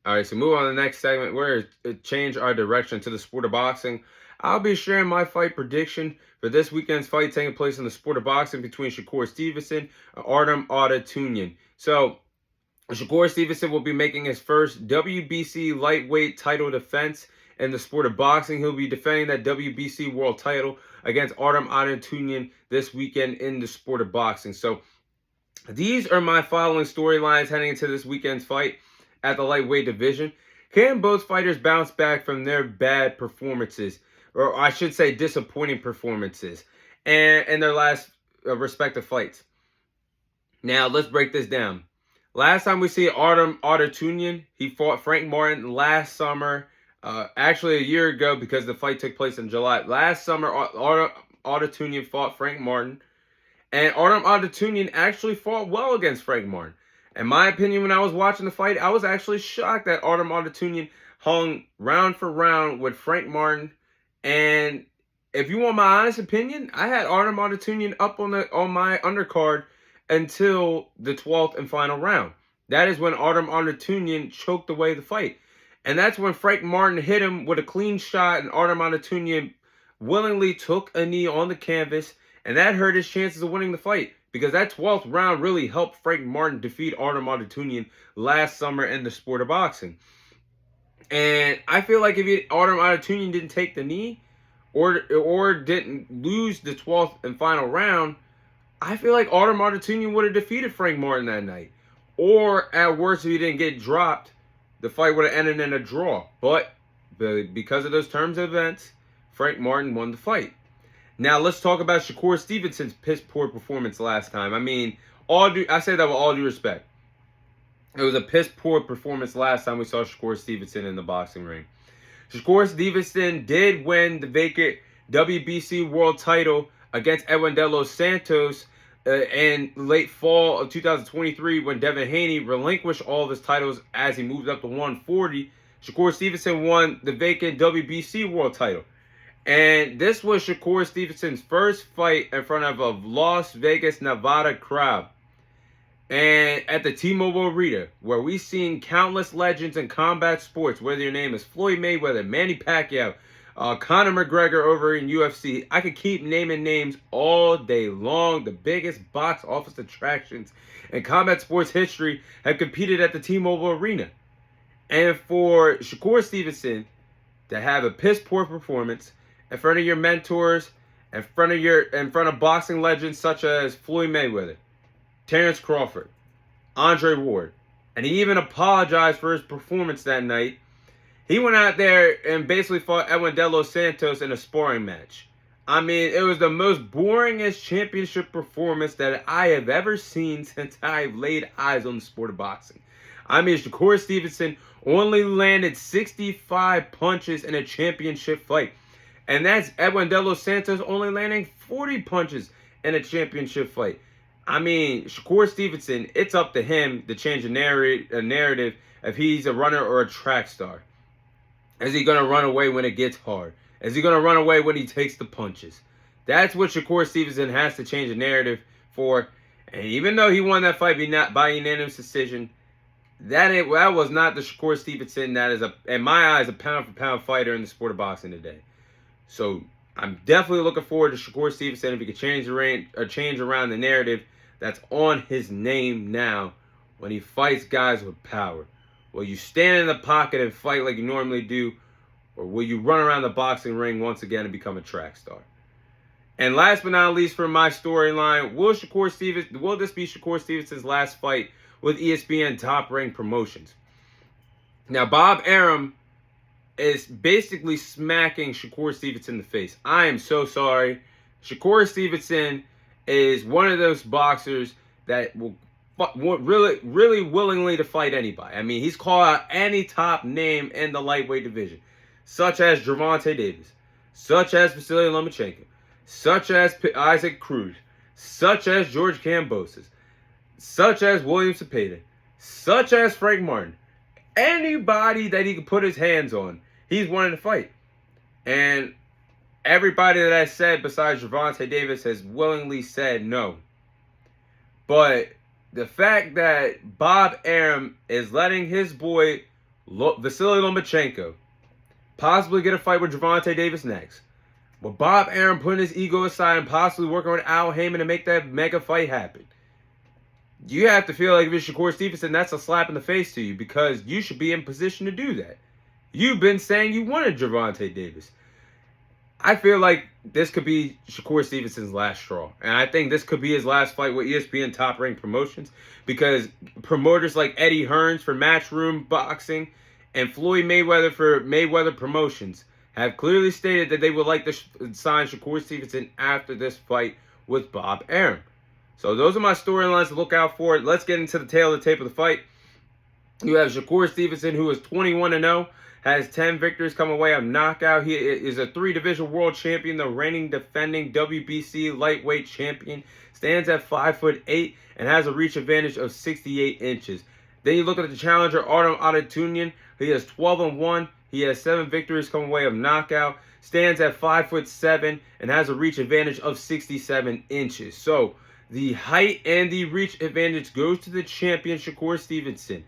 All right, so move on to the next segment. We're change our direction to the sport of boxing. I'll be sharing my fight prediction for this weekend's fight taking place in the sport of boxing between Shakur Stevenson and Artem Harutyunyan. So, Shakur Stevenson will be making his first WBC lightweight title defense in the sport of boxing. He'll be defending that WBC world title against Artem Harutyunyan this weekend in the sport of boxing. So, these are my following storylines heading into this weekend's fight at the lightweight division. Can both fighters bounce back from their bad performances, or I should say disappointing performances, and in their last respective fights? Now, let's break this down. Last time we see Artem Harutyunyan, he fought Frank Martin last summer, actually a year ago because the fight took place in July. Last summer, Harutyunyan fought Frank Martin, and Artem Harutyunyan actually fought well against Frank Martin. In my opinion, when I was watching the fight, I was actually shocked that Artem Harutyunyan hung round for round with Frank Martin. And if you want my honest opinion, I had Artem Harutyunyan up on my undercard until the 12th and final round. That is when Artem Harutyunyan choked away the fight. And that's when Frank Martin hit him with a clean shot, and Artem Harutyunyan willingly took a knee on the canvas, and that hurt his chances of winning the fight, because that 12th round really helped Frank Martin defeat Artem Harutyunyan last summer in the sport of boxing. And I feel like if Artem Harutyunyan didn't take the knee or didn't lose the 12th and final round, I feel like Artem Harutyunyan would have defeated Frank Martin that night. Or at worst, if he didn't get dropped, the fight would have ended in a draw. But because of those terms of events, Frank Martin won the fight. Now, let's talk about Shakur Stevenson's piss-poor performance last time. I mean, I say that with all due respect. It was a piss-poor performance last time we saw Shakur Stevenson in the boxing ring. Shakur Stevenson did win the vacant WBC world title against Edwin De Los Santos in late fall of 2023 when Devin Haney relinquished all of his titles as he moved up to 140. Shakur Stevenson won the vacant WBC world title. And this was Shakur Stevenson's first fight in front of a Las Vegas, Nevada crowd. And at the T-Mobile Arena, where we've seen countless legends in combat sports, whether your name is Floyd Mayweather, Manny Pacquiao, Conor McGregor over in UFC. I could keep naming names all day long. The biggest box office attractions in combat sports history have competed at the T-Mobile Arena. And for Shakur Stevenson to have a piss-poor performance in front of your mentors, in front of boxing legends such as Floyd Mayweather, Terrence Crawford, Andre Ward, and he even apologized for his performance that night. He went out there and basically fought Edwin De Los Santos in a sparring match. I mean, it was the most boringest championship performance that I have ever seen since I've laid eyes on the sport of boxing. I mean, Shakur Stevenson only landed 65 punches in a championship fight. And that's Edwin De Los Santos only landing 40 punches in a championship fight. I mean, Shakur Stevenson, it's up to him to change a narrative if he's a runner or a track star. Is he going to run away when it gets hard? Is he going to run away when he takes the punches? That's what Shakur Stevenson has to change the narrative for. And even though he won that fight by unanimous decision, that was not the Shakur Stevenson that is, in my eyes, a pound-for-pound fighter in the sport of boxing today. So I'm definitely looking forward to Shakur Stevenson if he could change around the narrative that's on his name now when he fights guys with power. Will you stand in the pocket and fight like you normally do, or will you run around the boxing ring once again and become a track star? And last but not least for my storyline, will this be Shakur Stevenson's last fight with ESPN Top Rank Promotions? Now, Bob Arum is basically smacking Shakur Stevenson in the face. I am so sorry. Shakur Stevenson is one of those boxers that will really willingly to fight anybody. I mean, he's called out any top name in the lightweight division, such as Gervonta Davis, such as Vasily Lomachenko, such as Isaac Cruz, such as George Kambosos, such as William Cepeda, such as Frank Martin. Anybody that he can put his hands on, he's wanting to fight. And everybody that I said besides Gervonta Davis has willingly said no. But the fact that Bob Arum is letting his boy Vasily Lomachenko. Possibly get a fight with Gervonta Davis next. With Bob Arum putting his ego aside and possibly working with Al Heyman to make that mega fight happen. You have to feel like if it's Shakur Stevenson, that's a slap in the face to you because you should be in position to do that. You've been saying you wanted Gervonta Davis. I feel like this could be Shakur Stevenson's last straw. And I think this could be his last fight with ESPN Top Rank Promotions because promoters like Eddie Hearns for Matchroom Boxing and Floyd Mayweather for Mayweather Promotions have clearly stated that they would like to sign Shakur Stevenson after this fight with Bob Arum. So those are my storylines to look out for. Let's get into the tail of the tape of the fight. You have Shakur Stevenson, who is 21-0, has 10 victories come away on knockout. He is a 3-division world champion, the reigning defending WBC lightweight champion. Stands at 5'8" and has a reach advantage of 68 inches. Then you look at the challenger, Artem Harutyunyan. He is 12-1. He has 7 victories come away of knockout. Stands at 5'7" and has a reach advantage of 67 inches. So the height and the reach advantage goes to the champion, Shakur Stevenson.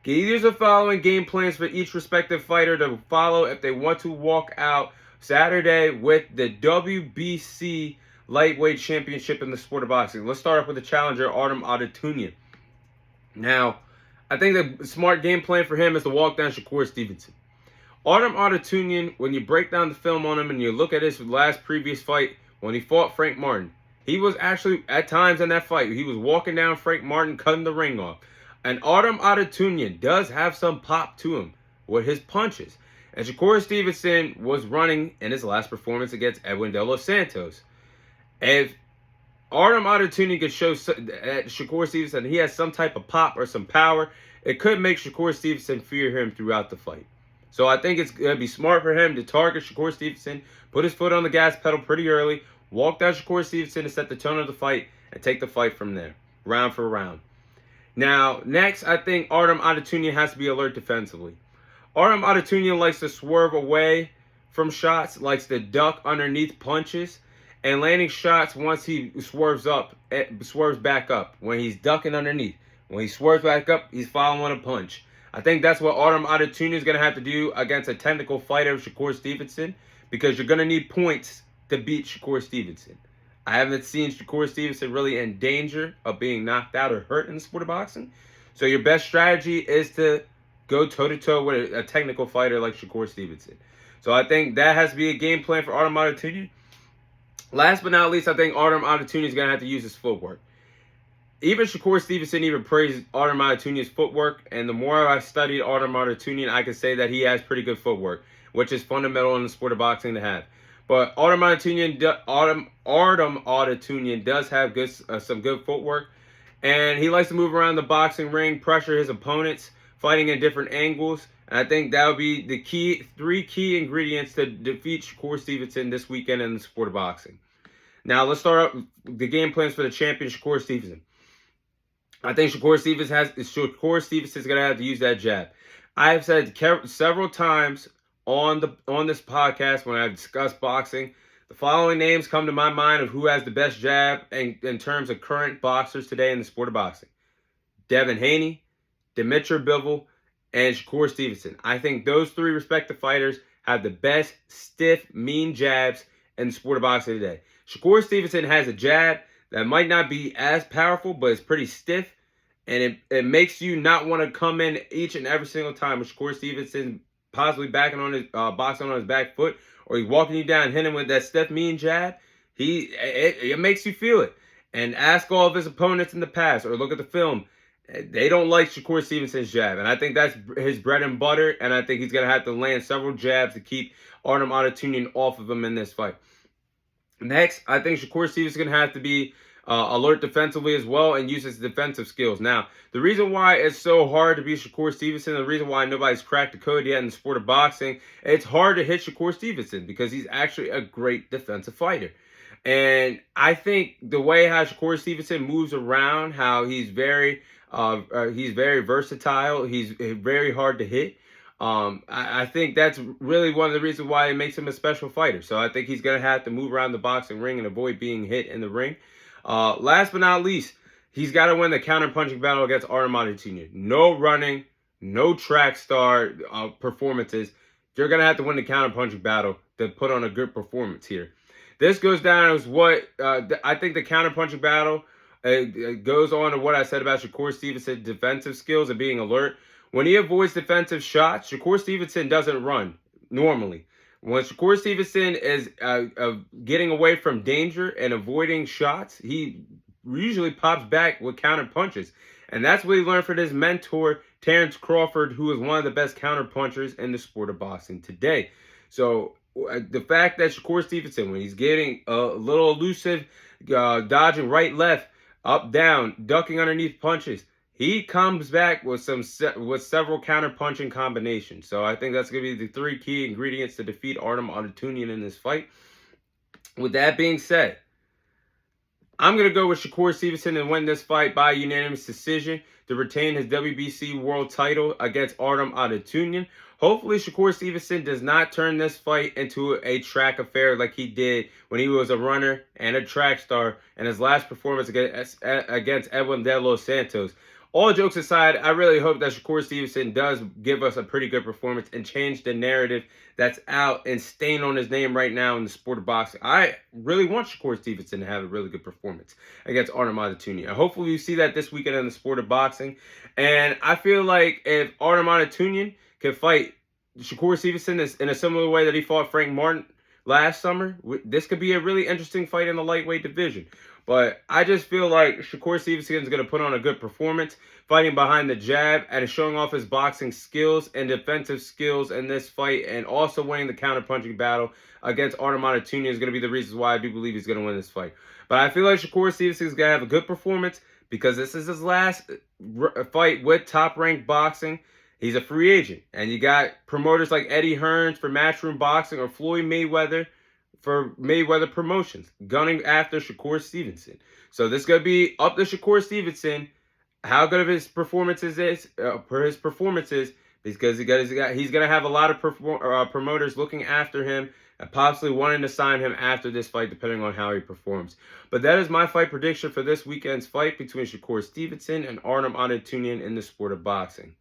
These are following game plans for each respective fighter to follow if they want to walk out Saturday with the WBC lightweight championship in the sport of boxing. Let's start off with the challenger, Artem Harutyunyan. Now, I think the smart game plan for him is to walk down Shakur Stevenson. Artem Harutyunyan, when you break down the film on him and you look at his last previous fight when he fought Frank Martin, he was actually, at times in that fight, he was walking down Frank Martin, cutting the ring off. And Artem Harutyunyan does have some pop to him with his punches. And Shakur Stevenson was running in his last performance against Edwin De Los Santos. If Artem Harutyunyan could show Shakur Stevenson he has some type of pop or some power, it could make Shakur Stevenson fear him throughout the fight. So I think it's going to be smart for him to target Shakur Stevenson, put his foot on the gas pedal pretty early, walk down Shakur Stevenson to set the tone of the fight, and take the fight from there, round for round. Now, next, I think Artem Harutyunyan has to be alert defensively. Artem Harutyunyan likes to swerve away from shots, likes to duck underneath punches, and landing shots once he swerves back up. When he's ducking underneath, when he swerves back up, he's following a punch. I think that's what Artem Harutyunyan is going to have to do against a technical fighter, Shakur Stevenson, because you're going to need points to beat Shakur Stevenson. I haven't seen Shakur Stevenson really in danger of being knocked out or hurt in the sport of boxing. So your best strategy is to go toe-to-toe with a technical fighter like Shakur Stevenson. So I think that has to be a game plan for Artem Harutyunyan. Last but not least, I think Artem Harutyunyan is going to have to use his footwork. Even Shakur Stevenson even praised Artem Harutyunyan's footwork, and the more I studied Artem Harutyunyan, I can say that he has pretty good footwork, which is fundamental in the sport of boxing to have. But Artem Harutyunyan does have some good footwork, and he likes to move around the boxing ring, pressure his opponents, fighting in different angles. And I think that would be the three key ingredients to defeat Shakur Stevenson this weekend in the sport of boxing. Now let's start up the game plans for the champion, Shakur Stevenson. I think Shakur Stevenson is going to have to use that jab. I have said several times on this podcast when I've discussed boxing, the following names come to my mind of who has the best jab in terms of current boxers today in the sport of boxing. Devin Haney, Dmitry Bivol, and Shakur Stevenson. I think those three respective fighters have the best stiff, mean jabs in the sport of boxing today. Shakur Stevenson has a jab that might not be as powerful, but it's pretty stiff, and it makes you not want to come in each and every single time with Shakur Stevenson possibly backing on his boxing on his back foot, or he's walking you down, hitting with that stiff, mean jab. It makes you feel it. And ask all of his opponents in the past, or look at the film. They don't like Shakur Stevenson's jab, and I think that's his bread and butter, and I think he's going to have to land several jabs to keep Artem Harutyunyan off of him in this fight. Next, I think Shakur Stevenson is going to have to be alert defensively as well and use his defensive skills. Now, the reason why it's so hard to beat Shakur Stevenson, the reason why nobody's cracked the code yet in the sport of boxing, it's hard to hit Shakur Stevenson because he's actually a great defensive fighter. And I think the way how Shakur Stevenson moves around, how he's very versatile, he's very hard to hit. I think that's really one of the reasons why it makes him a special fighter. So I think he's going to have to move around the boxing ring and avoid being hit in the ring. Last but not least, he's got to win the counter-punching battle against Artem Harutyunyan. No running, no track star performances. You're going to have to win the counter-punching battle to put on a good performance here. This goes down as what I think the counter-punching battle it goes on to what I said about Shakur Stevenson's defensive skills and being alert. When he avoids defensive shots, Shakur Stevenson doesn't run normally. When Shakur Stevenson is getting away from danger and avoiding shots, he usually pops back with counter punches. And that's what he learned from his mentor, Terrence Crawford, who is one of the best counter punchers in the sport of boxing today. So the fact that Shakur Stevenson, when he's getting a little elusive, dodging right, left, up, down, ducking underneath punches, he comes back with several counter punching combinations. So I think that's going to be the three key ingredients to defeat Artem Harutyunyan in this fight. With that being said, I'm going to go with Shakur Stevenson and win this fight by unanimous decision to retain his WBC world title against Artem Harutyunyan. Hopefully, Shakur Stevenson does not turn this fight into a track affair like he did when he was a runner and a track star in his last performance against Edwin De Los Santos. All jokes aside, I really hope that Shakur Stevenson does give us a pretty good performance and change the narrative that's out and stain on his name right now in the sport of boxing. I really want Shakur Stevenson to have a really good performance against Artem Harutyunyan. Hopefully we see that this weekend in the sport of boxing. And I feel like if Artem Harutyunyan can fight Shakur Stevenson in a similar way that he fought Frank Martin last summer, this could be a really interesting fight in the lightweight division. But I just feel like Shakur Stevenson is going to put on a good performance, fighting behind the jab and showing off his boxing skills and defensive skills in this fight, and also winning the counter-punching battle against Artem Harutyunyan is going to be the reasons why I do believe he's going to win this fight. But I feel like Shakur Stevenson is going to have a good performance because this is his last fight with top-ranked boxing. He's a free agent, and you got promoters like Eddie Hearns for Matchroom Boxing or Floyd Mayweather for Mayweather Promotions, gunning after Shakur Stevenson. So this is going to be up to Shakur Stevenson, how good of his performances is, because he's going to have a lot of promoters looking after him and possibly wanting to sign him after this fight, depending on how he performs. But that is my fight prediction for this weekend's fight between Shakur Stevenson and Artem Harutyunyan in the sport of boxing.